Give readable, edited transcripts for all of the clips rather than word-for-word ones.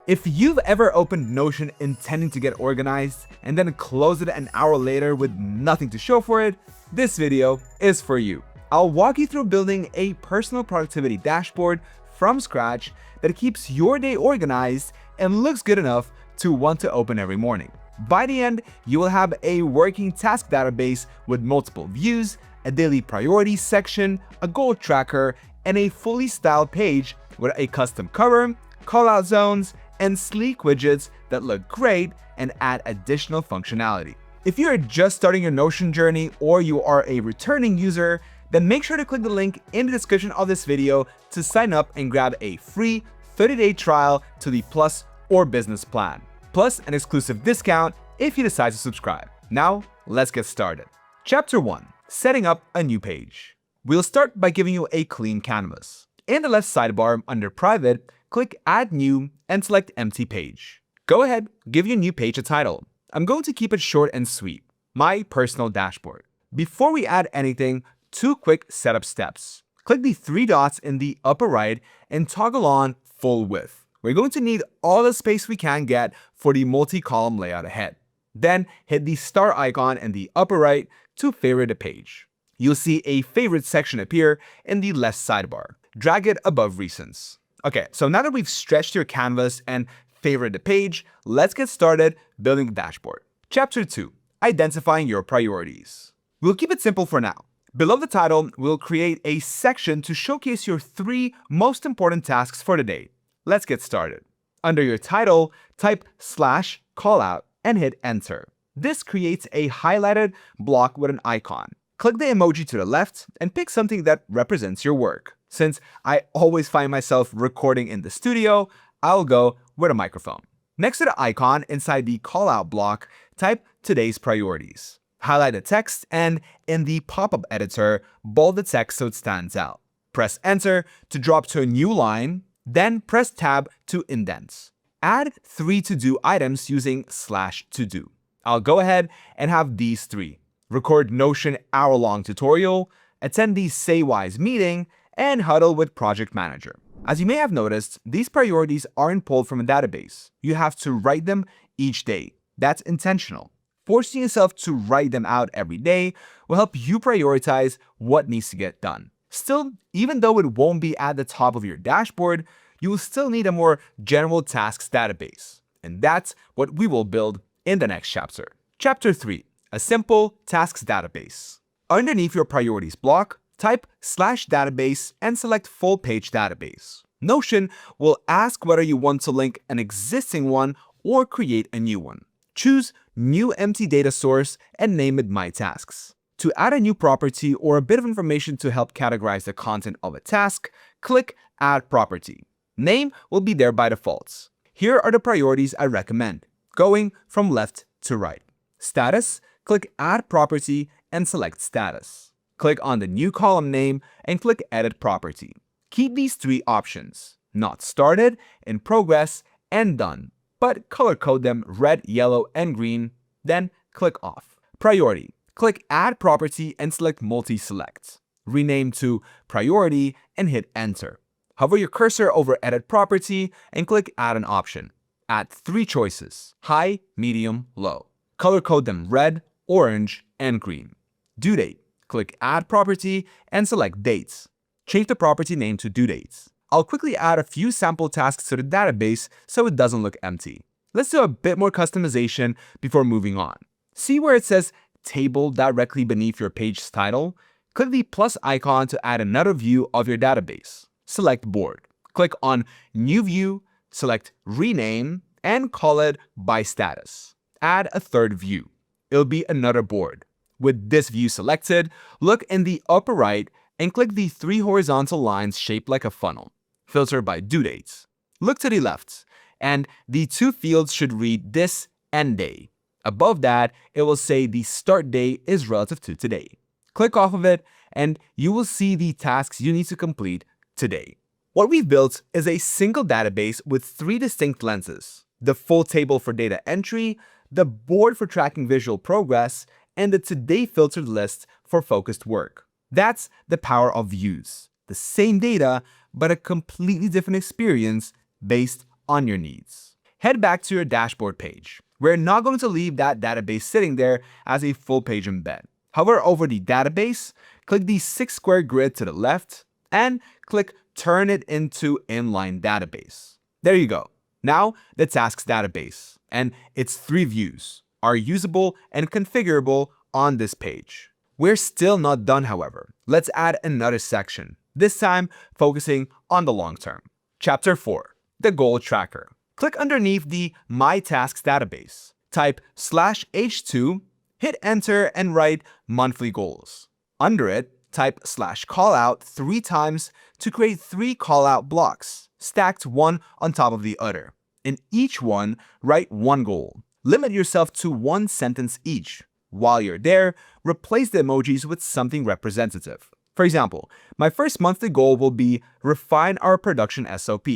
If you've ever opened Notion intending to get organized and then closed it an hour later with nothing to show for it, this video is for you. I'll walk you through building a personal productivity dashboard from scratch that keeps your day organized and looks good enough to want to open every morning. By the end, you will have a working task database with multiple views, a daily priorities section, a goal tracker, and a fully styled page with a custom cover, callout zones, and sleek widgets that look great and add additional functionality. If you are just starting your Notion journey or you are a returning user, then make sure to click the link in the description of this video to sign up and grab a free 30-day trial to the Plus or Business plan, plus an exclusive discount if you decide to subscribe. Now, let's get started. Chapter 1. Setting up a new page. We'll start by giving you a clean canvas. In the left sidebar under Private, click Add New and select Empty Page. Go ahead, give your new page a title. I'm going to keep it short and sweet. My Personal Dashboard. Before we add anything, 2 quick setup steps. Click the 3 dots in the upper right and toggle on Full Width. We're going to need all the space we can get for the multi-column layout ahead. Then hit the star icon in the upper right to favorite a page. You'll see a favorite section appear in the left sidebar. Drag it above recents. Okay, so now that we've stretched your canvas and favorite the page, let's get started building the dashboard. Chapter 2. Identifying your priorities. We'll keep it simple for now. Below the title, we'll create a section to showcase your 3 most important tasks for the day. Let's get started. Under your title, type /callout and hit enter. This creates a highlighted block with an icon. Click the emoji to the left and pick something that represents your work. Since I always find myself recording in the studio, I'll go with a microphone. Next to the icon inside the callout block, type today's priorities. Highlight the text and in the pop-up editor, bold the text so it stands out. Press enter to drop to a new line, then press tab to indent. Add 3 to-do items using /to-do. I'll go ahead and have these 3. Record Notion hour-long tutorial, attend the Say Wise meeting, and huddle with project manager. As you may have noticed, these priorities aren't pulled from a database. You have to write them each day. That's intentional. Forcing yourself to write them out every day will help you prioritize what needs to get done. Still, even though it won't be at the top of your dashboard, you will still need a more general tasks database. And that's what we will build in the next chapter. Chapter 3. A simple tasks database. Underneath your priorities block, type /database and select full page database. Notion will ask whether you want to link an existing one or create a new one. Choose New Empty Data Source and name it My Tasks. To add a new property or a bit of information to help categorize the content of a task, click Add Property. Name will be there by default. Here are the priorities I recommend, going from left to right. Status, click Add Property and select Status. Click on the new column name and click Edit Property. Keep these 3 options, Not Started, In Progress, and Done, but color code them red, yellow, and green, then click Off. Priority, click Add Property and select Multi-Select. Rename to Priority and hit Enter. Hover your cursor over Edit Property and click Add an option. Add 3 choices, high, medium, low. Color code them red, orange, and green. Due date. Click Add Property and select Dates. Change the property name to Due Dates. I'll quickly add a few sample tasks to the database so it doesn't look empty. Let's do a bit more customization before moving on. See where it says Table directly beneath your page's title? Click the plus icon to add another view of your database. Select Board. Click on New View, select Rename, and call it By Status. Add a 3rd view. It'll be another board. With this view selected, look in the upper right and click the 3 horizontal lines shaped like a funnel. Filter by due dates. Look to the left, and the 2 fields should read this and day. Above that, it will say the start date is relative to today. Click off of it, and you will see the tasks you need to complete today. What we've built is a single database with 3 distinct lenses: the full table for data entry, the board for tracking visual progress, and the today filtered list for focused work. That's the power of views. The same data, but a completely different experience based on your needs. head back to your dashboard page. We're not going to leave that database sitting there as a full page embed. Hover over the database, click the 6-square grid to the left, and click Turn it into inline database. There you go. Now the tasks database and its 3 views are usable and configurable on this page. We're still not done, however. Let's add another section, this time focusing on the long term. Chapter 4, the goal tracker. Click underneath the My Tasks database. Type /h2, hit enter and write monthly goals. Under it, type /callout 3 times to create 3 callout blocks, stacked one on top of the other. In each one, write 1 goal. Limit yourself to 1 sentence each. While you're there, replace the emojis with something representative. For example, my first monthly goal will be refine our production SOP,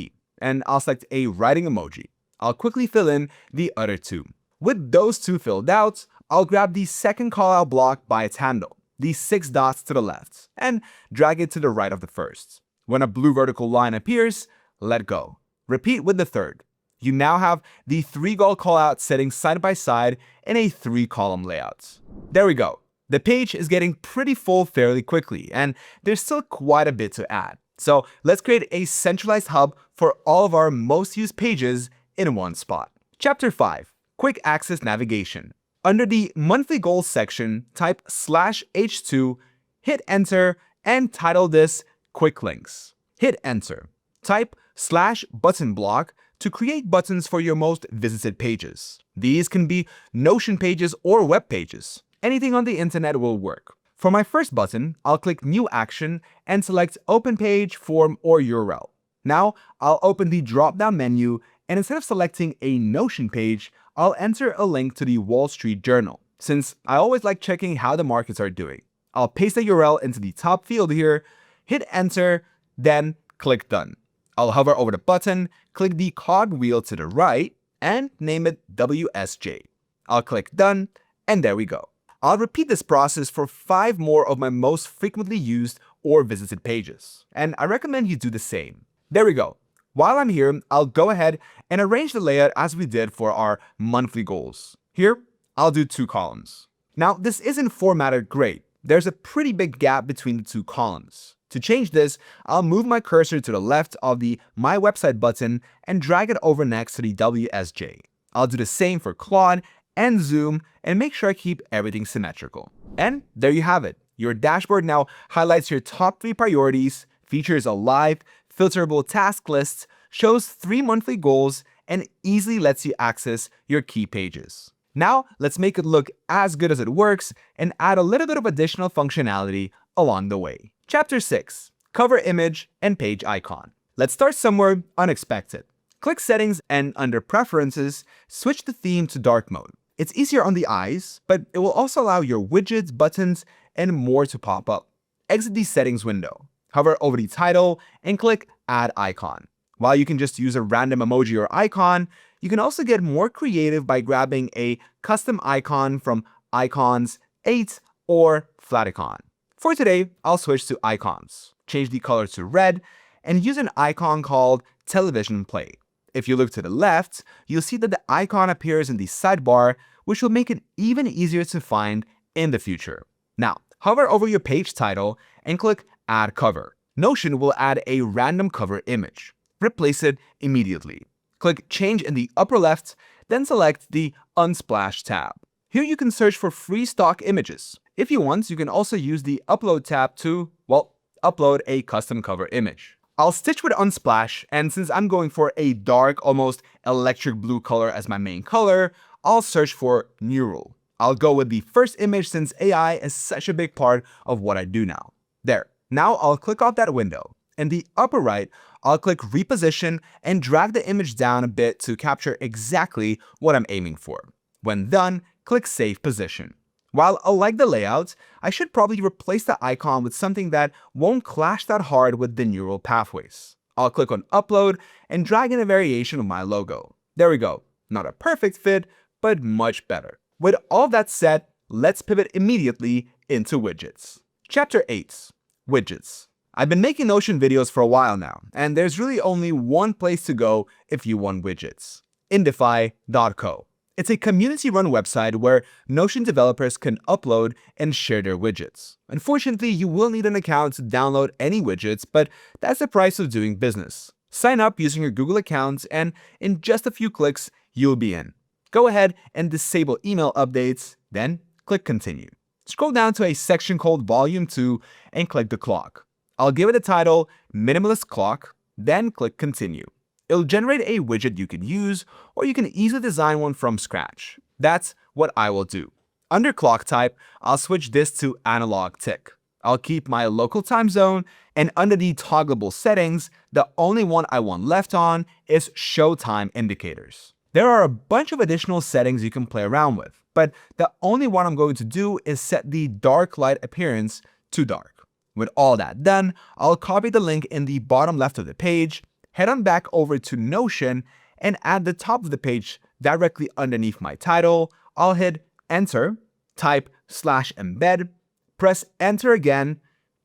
and I'll select a writing emoji. I'll quickly fill in the other 2. With those 2 filled out, I'll grab the second callout block by its handle, the 6 dots to the left, and drag it to the right of the first. When a blue vertical line appears, let go. Repeat with the third. You now have the 3 goal callouts sitting side by side in a 3-column layout. There we go. The page is getting pretty full fairly quickly, and there's still quite a bit to add. So let's create a centralized hub for all of our most used pages in one spot. Chapter 5, Quick Access Navigation. Under the Monthly Goals section, type /h2, hit enter, and title this Quick Links. Hit enter. Type /button block to create buttons for your most visited pages. These can be Notion pages or web pages. Anything on the internet will work. For my first button, I'll click New Action and select Open Page, Form, or URL. Now, I'll open the drop-down menu, and instead of selecting a Notion page, I'll enter a link to the Wall Street Journal, since I always like checking how the markets are doing. I'll paste the URL into the top field here, hit enter, then click Done. I'll hover over the button, click the cogwheel to the right, and name it WSJ. I'll click Done, and there we go. I'll repeat this process for 5 more of my most frequently used or visited pages, and I recommend you do the same. There we go. While I'm here, I'll go ahead and arrange the layout as we did for our monthly goals. Here, I'll do 2 columns. Now, this isn't formatted great. There's a pretty big gap between the 2 columns. To change this, I'll move my cursor to the left of the My Website button and drag it over next to the WSJ. I'll do the same for Claude and Zoom and make sure I keep everything symmetrical. And there you have it. Your dashboard now highlights your top 3 priorities, features a live, filterable task list, shows 3 monthly goals, and easily lets you access your key pages. Now, let's make it look as good as it works and add a little bit of additional functionality along the way. Chapter 6, Cover Image and Page Icon. Let's start somewhere unexpected. Click Settings and under Preferences, switch the theme to dark mode. It's easier on the eyes, but it will also allow your widgets, buttons, and more to pop up. Exit the settings window. Hover over the title and click Add Icon. While you can just use a random emoji or icon, you can also get more creative by grabbing a custom icon from Icons 8 or Flaticon. For today, I'll switch to icons, change the color to red, and use an icon called Television Play. If you look to the left, you'll see that the icon appears in the sidebar, which will make it even easier to find in the future. Now, hover over your page title and click Add Cover. Notion will add a random cover image. Replace it immediately. Click Change in the upper left, then select the Unsplash tab. Here you can search for free stock images. If you want, you can also use the Upload tab to, well, upload a custom cover image. I'll stitch with Unsplash, and since I'm going for a dark, almost electric blue color as my main color, I'll search for Neural. I'll go with the first image since AI is such a big part of what I do now. There. Now I'll click off that window. In the upper right, I'll click Reposition and drag the image down a bit to capture exactly what I'm aiming for. When done, click Save Position. While I like the layout, I should probably replace the icon with something that won't clash that hard with the neural pathways. I'll click on Upload and drag in a variation of my logo. There we go. Not a perfect fit, but much better. With all that said, let's pivot immediately into widgets. Chapter 8, Widgets. I've been making Notion videos for a while now, and there's really only one place to go if you want widgets. indify.co. It's a community-run website where Notion developers can upload and share their widgets. Unfortunately, you will need an account to download any widgets, but that's the price of doing business. Sign up using your Google account, and in just a few clicks, you'll be in. Go ahead and disable email updates, then click Continue. Scroll down to a section called Volume 2 and click the clock. I'll give it a title, Minimalist Clock, then click Continue. It'll generate a widget you can use, or you can easily design one from scratch. That's what I will do. Under clock type, I'll switch this to analog tick. I'll keep my local time zone, and under the toggleable settings, the only one I want left on is show time indicators. There are a bunch of additional settings you can play around with, but the only one I'm going to do is set the dark light appearance to dark. With all that done, I'll copy the link in the bottom left of the page, head on back over to Notion, and at the top of the page, directly underneath my title, I'll hit Enter, type /embed, press Enter again,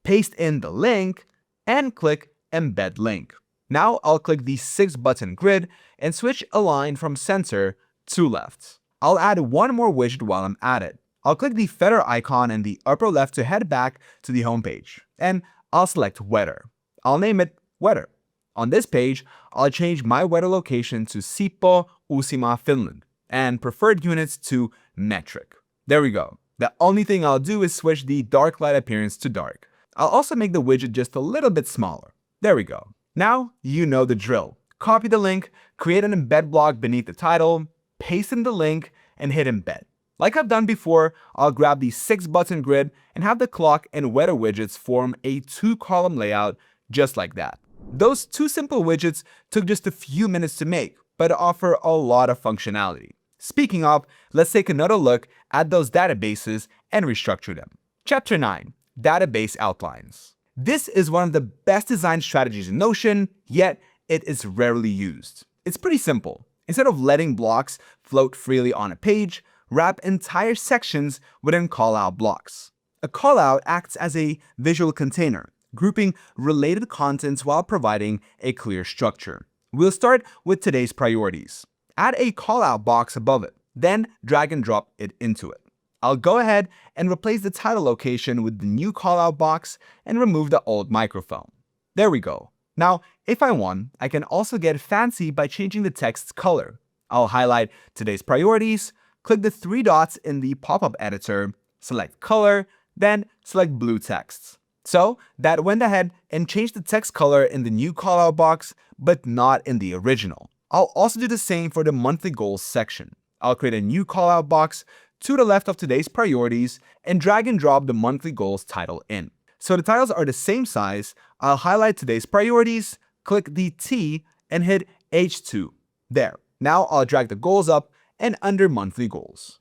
paste in the link, and click Embed Link. Now I'll click the 6-button grid and switch align from center to left. I'll add one more widget while I'm at it. I'll click the feather icon in the upper left to head back to the home page, and I'll select Weather. I'll name it Weather. On this page, I'll change my weather location to Sippo, Uusimaa, Finland, and preferred units to metric. There we go. The only thing I'll do is switch the dark light appearance to dark. I'll also make the widget just a little bit smaller. There we go. Now you know the drill. Copy the link, create an embed block beneath the title, paste in the link, and hit embed. Like I've done before, I'll grab the 6-button grid and have the clock and weather widgets form a 2-column layout just like that. Those 2 simple widgets took just a few minutes to make, but offer a lot of functionality. Speaking of, let's take another look at those databases and restructure them. Chapter 9, Database Outlines. This is one of the best design strategies in Notion, yet it is rarely used. It's pretty simple. Instead of letting blocks float freely on a page, wrap entire sections within callout blocks. A callout acts as a visual container, grouping related contents while providing a clear structure. We'll start with today's priorities. Add a callout box above it, then drag and drop it into it. I'll go ahead and replace the title location with the new callout box and remove the old microphone. There we go. Now, if I want, I can also get fancy by changing the text's color. I'll highlight today's priorities, click the 3 dots in the pop-up editor, select color, then select blue text. So that went ahead and changed the text color in the new callout box, but not in the original. I'll also do the same for the monthly goals section. I'll create a new callout box to the left of today's priorities and drag and drop the monthly goals title in. So the titles are the same size. I'll highlight today's priorities, click the T, and hit H2. There. Now I'll drag the goals up and under monthly goals.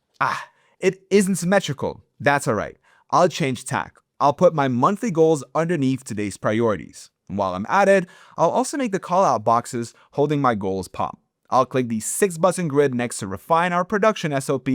It isn't symmetrical. That's alright. I'll change tack. I'll put my monthly goals underneath today's priorities. And while I'm at it, I'll also make the callout boxes holding my goals pop. I'll click the 6-button grid next to refine our production SOP,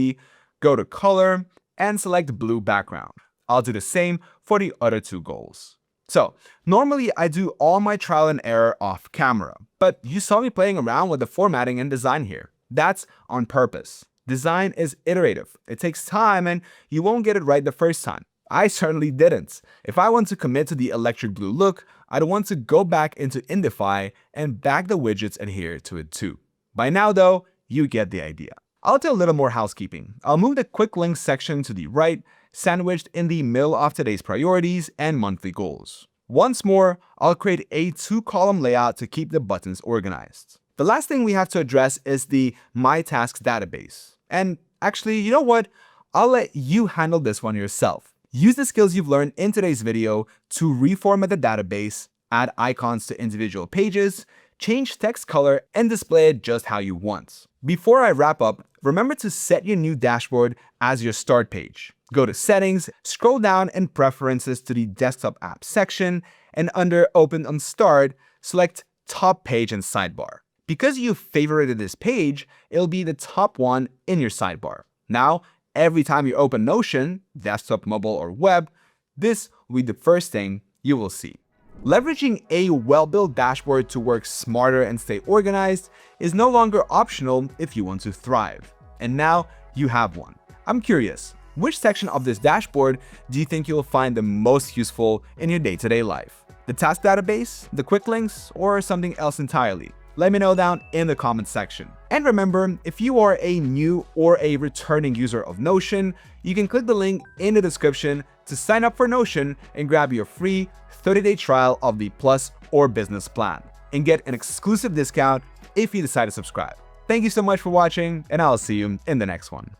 go to color, and select blue background. I'll do the same for the other 2 goals. So, normally I do all my trial and error off camera, but you saw me playing around with the formatting and design here. That's on purpose. Design is iterative. It takes time and you won't get it right the first time. I certainly didn't. If I want to commit to the electric blue look, I'd want to go back into Indify and back the widgets adhere to it too. By now though, you get the idea. I'll do a little more housekeeping. I'll move the quick links section to the right, sandwiched in the middle of today's priorities and monthly goals. Once more, I'll create a 2-column layout to keep the buttons organized. The last thing we have to address is the My Tasks database. And actually, you know what? I'll let you handle this one yourself. Use the skills you've learned in today's video to reformat the database, add icons to individual pages, change text color, and display it just how you want. Before I wrap up, remember to set your new dashboard as your start page. Go to Settings, scroll down in Preferences to the Desktop App section, and under Open on Start, select Top Page and Sidebar. Because you favorited this page, it'll be the top one in your sidebar. Now, every time you open Notion, desktop, mobile, or web, this will be the first thing you will see. Leveraging a well-built dashboard to work smarter and stay organized is no longer optional if you want to thrive. And now you have one. I'm curious, which section of this dashboard do you think you'll find the most useful in your day-to-day life? The task database, the quick links, or something else entirely? Let me know down in the comments section. And remember, if you are a new or a returning user of Notion, you can click the link in the description to sign up for Notion and grab your free 30-day trial of the Plus or Business plan and get an exclusive discount if you decide to subscribe. Thank you so much for watching, and I'll see you in the next one.